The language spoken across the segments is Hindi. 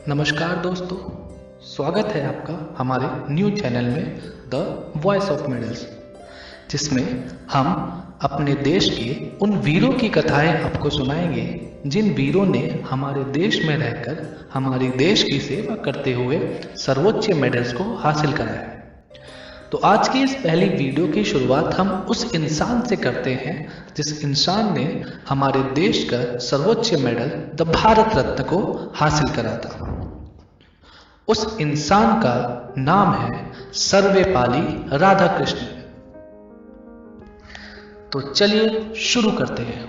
नमस्कार दोस्तों, स्वागत है आपका हमारे न्यू चैनल में द वॉइस ऑफ मेडल्स, जिसमें हम अपने देश के उन वीरों की कथाएं आपको सुनाएंगे जिन वीरों ने हमारे देश में रहकर हमारे देश की सेवा करते हुए सर्वोच्च मेडल्स को हासिल कराया। तो आज की इस पहली वीडियो की शुरुआत हम उस इंसान से करते हैं जिस इंसान ने हमारे देश का सर्वोच्च मेडल द भारत रत्न को हासिल करा था। उस इंसान का नाम है सर्वपल्ली राधाकृष्णन। तो चलिए शुरू करते हैं।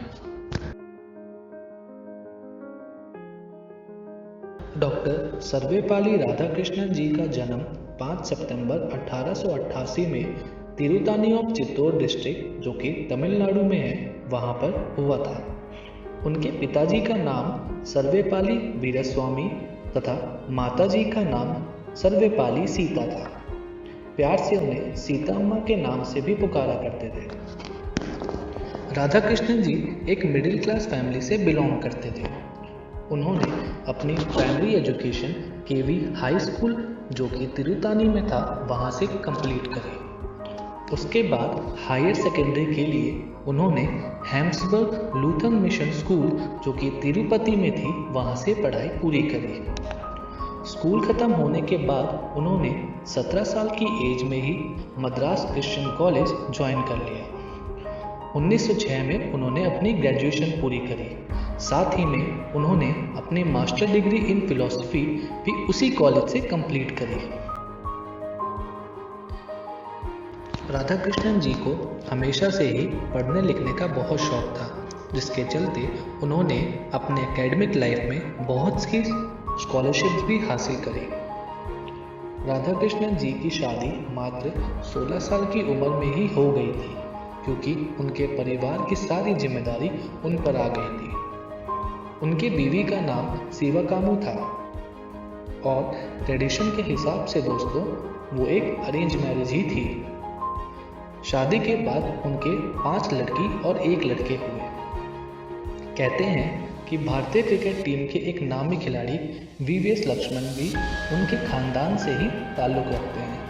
डॉक्टर सर्वपल्ली राधाकृष्णन जी का जन्म 5 सितंबर 1888 में तिरुतानी ऑफ चित्तौड़ डिस्ट्रिक्ट, जो कि तमिलनाडु में है, वहां पर हुआ था। उनके पिताजी का नाम सर्वपल्ली वीरस्वामी तथा माताजी का नाम सर्वपल्ली सीता था। प्यार से उन्हें सीता अम्मा के नाम से भी पुकारा करते थे। राधाकृष्णन जी एक मिडिल क्लास फैमिली से बिलोंग करते थे। उन्होंने अपनी प्राइमरी एजुकेशन केवी हाई स्कूल, जो कि तिरुतानी में था, वहां से कंप्लीट करी। उसके बाद हायर सेकेंडरी के लिए उन्होंने हैम्सबर्ग लूथरन मिशन स्कूल, जो कि तिरुपति में थी, वहां से पढ़ाई पूरी करी। स्कूल खत्म होने के बाद उन्होंने 17 साल की एज में ही मद्रास क्रिश्चियन कॉलेज ज्वाइन कर लिया। 1906 में उन्होंने अपनी ग्रेजुएशन पूरी करी। साथ ही में उन्होंने अपनी मास्टर डिग्री इन फिलॉसफी भी उसी कॉलेज से कंप्लीट करी। राधाकृष्णन जी को हमेशा से ही पढ़ने लिखने का बहुत शौक था, जिसके चलते उन्होंने अपने एकेडमिक लाइफ में बहुत सी स्कॉलरशिप्स भी हासिल करी। राधाकृष्णन जी की शादी मात्र 16 साल की उम्र में ही हो गई थी, क्योंकि उनके परिवार की सारी जिम्मेदारी उन पर आ गई थी। उनकी बीवी का नाम शिवकामु था और ट्रेडिशन के हिसाब से दोस्तों, वो एक अरेंज मैरिज ही थी। शादी के बाद उनके 5 लड़की और 1 लड़के हुए। कहते हैं कि भारतीय क्रिकेट टीम के एक नामी खिलाड़ी वीवीएस लक्ष्मण भी उनके खानदान से ही ताल्लुक रखते हैं।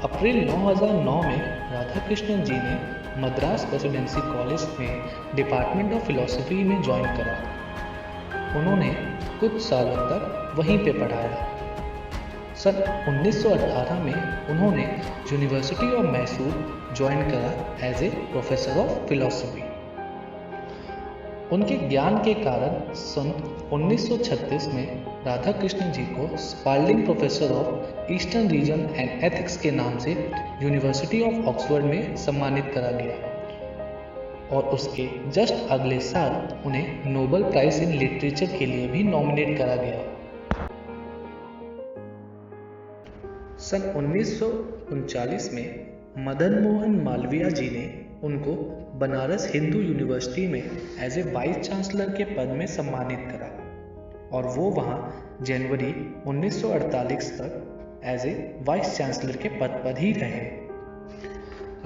अप्रैल 2009 में राधाकृष्णन जी ने मद्रास प्रेसिडेंसी कॉलेज में डिपार्टमेंट ऑफ फिलॉसफी में ज्वाइन करा। उन्होंने कुछ सालों तक वहीं पे पढ़ाया। सन 1918 में उन्होंने यूनिवर्सिटी ऑफ मैसूर ज्वाइन करा as a professor of philosophy. उनके ज्ञान के कारण सन 1936 में राधाकृष्णन जी को Spalding professor of eastern region and ethics के नाम से यूनिवर्सिटी ऑफ ऑक्सफोर्ड में सम्मानित करा गया और उसके जस्ट अगले साल उन्हें नोबेल प्राइज इन लिटरेचर के लिए भी नॉमिनेट करा गया। सन 1939 में मदन मोहन मालवीय जी ने उनको बनारस हिंदू यूनिवर्सिटी में एज ए वाइस चांसलर के पद में सम्मानित करा और वो वहाँ जनवरी 1948 तक एज ए वाइस चांसलर के पद पर ही रहे।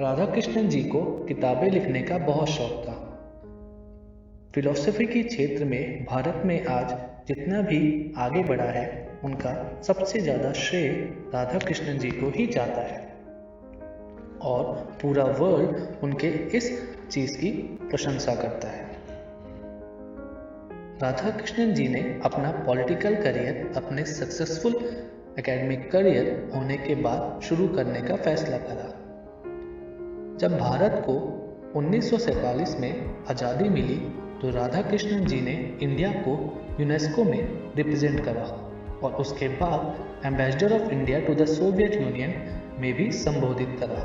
राधाकृष्णन जी को किताबें लिखने का बहुत शौक था। फिलॉसफी के क्षेत्र में भारत में आज जितना भी आगे बढ़ा है, उनका सबसे ज़्यादा श्रेय राधाकृष्णन जी को ही जाता है और पूरा वर्ल्ड उनके इस चीज़ की प्रशंसा करता है। राधाकृष्णन जी ने अपना पॉलिटिकल करियर अपने सक्सेसफुल एकेडमिक करियर होने के बाद शुरू करने का फैसला करा। जब भारत को 1947 में आज़ादी मिली तो राधाकृष्णन जी ने इंडिया को यूनेस्को में रिप्रेजेंट करा और उसके बाद ambassador of India to the Soviet Union में भी संबोधित करा।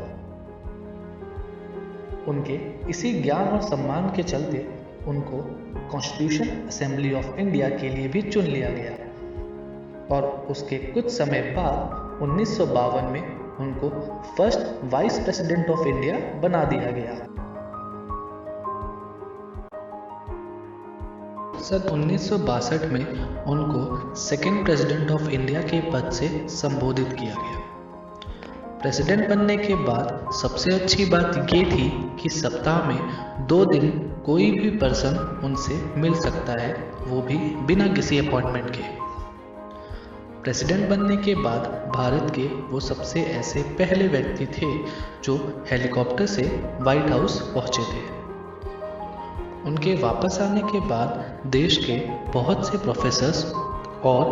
उनके इसी ज्ञान और सम्मान के चलते उनको कॉन्स्टिट्यूशन असेंबली ऑफ इंडिया के लिए भी चुन लिया गया और उसके कुछ समय बाद 1952 में उनको first vice president of India बना दिया गया। सन 1962 में उनको सेकेंड प्रेसिडेंट ऑफ इंडिया के पद से संबोधित किया गया। प्रेसिडेंट बनने के बाद सबसे अच्छी बात ये थी कि सप्ताह में 2 दिन कोई भी पर्सन उनसे मिल सकता है, वो भी बिना किसी अपॉइंटमेंट के। प्रेसिडेंट बनने के बाद भारत के वो सबसे ऐसे पहले व्यक्ति थे जो हेलीकॉप्टर से व्हाइट हाउस पहुंचे थे। उनके वापस आने के बाद देश के बहुत से प्रोफेसर्स और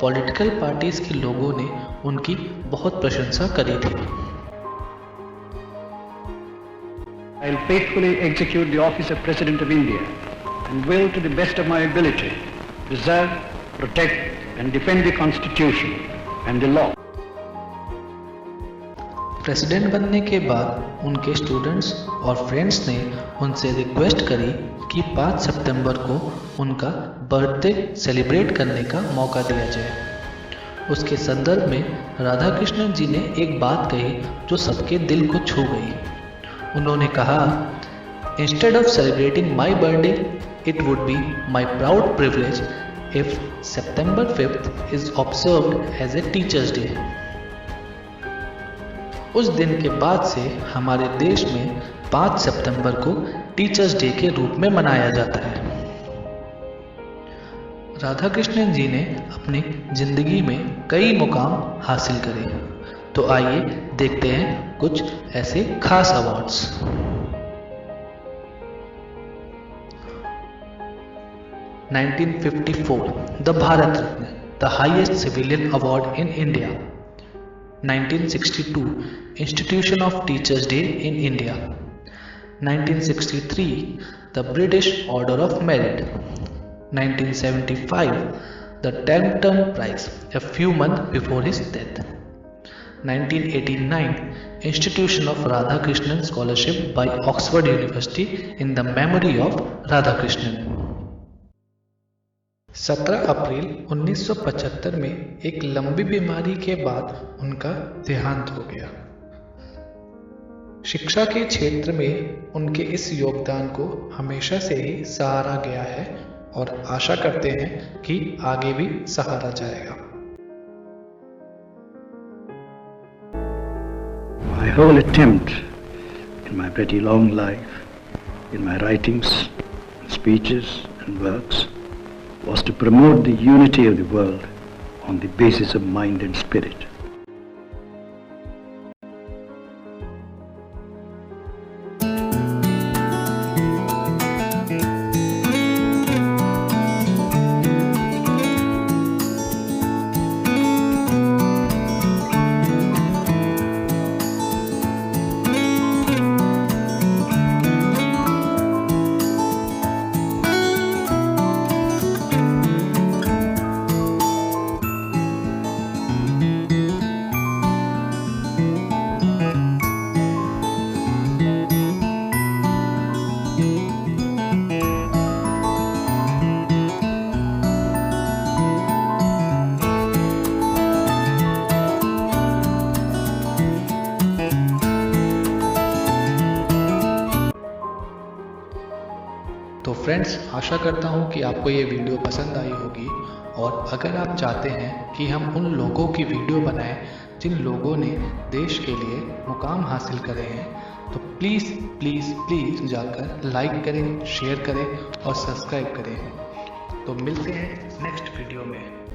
पॉलिटिकल पार्टीज के लोगों ने उनकी बहुत प्रशंसा करी थी। I will faithfully execute the office of President of India and will, to the best of my ability, preserve, protect and defend the Constitution and the law. President बनने के बाद उनके स्टूडेंट्स और फ्रेंड्स ने उनसे रिक्वेस्ट करी कि 5 सितंबर को उनका बर्थडे सेलिब्रेट करने का मौका दिया जाए। उसके संदर्भ में राधा कृष्णन जी ने एक बात कही जो सबके दिल को छू गई। उन्होंने कहा, instead of celebrating my birthday it would be my proud privilege if September 5th is observed as a teachers day. उस दिन के बाद से हमारे देश में 5 सितंबर को टीचर्स डे के रूप में मनाया जाता है। राधा कृष्णन जी ने अपनी जिंदगी में कई मुकाम हासिल करे, तो आइए देखते हैं कुछ ऐसे खास awards. The Bharat Ratna, the highest civilian award in India. 1962 Institution of Teachers Day in India. 1963 the British Order of Merit. 1975 the Templeton Prize, a few months before his death. 1989 Institution of Radhakrishnan Scholarship by Oxford University in the memory of Radhakrishnan. 17 अप्रैल 1975 में एक लंबी बीमारी के बाद उनका देहांत हो गया। शिक्षा के क्षेत्र में उनके इस योगदान को हमेशा से ही सहारा गया है और आशा करते हैं कि आगे भी सहारा जाएगा। My whole attempt in my pretty long life, in my writings, speeches and works was to promote the unity of the world on the basis of mind and spirit. तो फ्रेंड्स, आशा करता हूँ कि आपको ये वीडियो पसंद आई होगी, और अगर आप चाहते हैं कि हम उन लोगों की वीडियो बनाएं जिन लोगों ने देश के लिए मुकाम हासिल करे हैं, तो प्लीज़ प्लीज़ प्लीज़ जाकर लाइक करें, शेयर करें और सब्सक्राइब करें। तो मिलते हैं नेक्स्ट वीडियो में।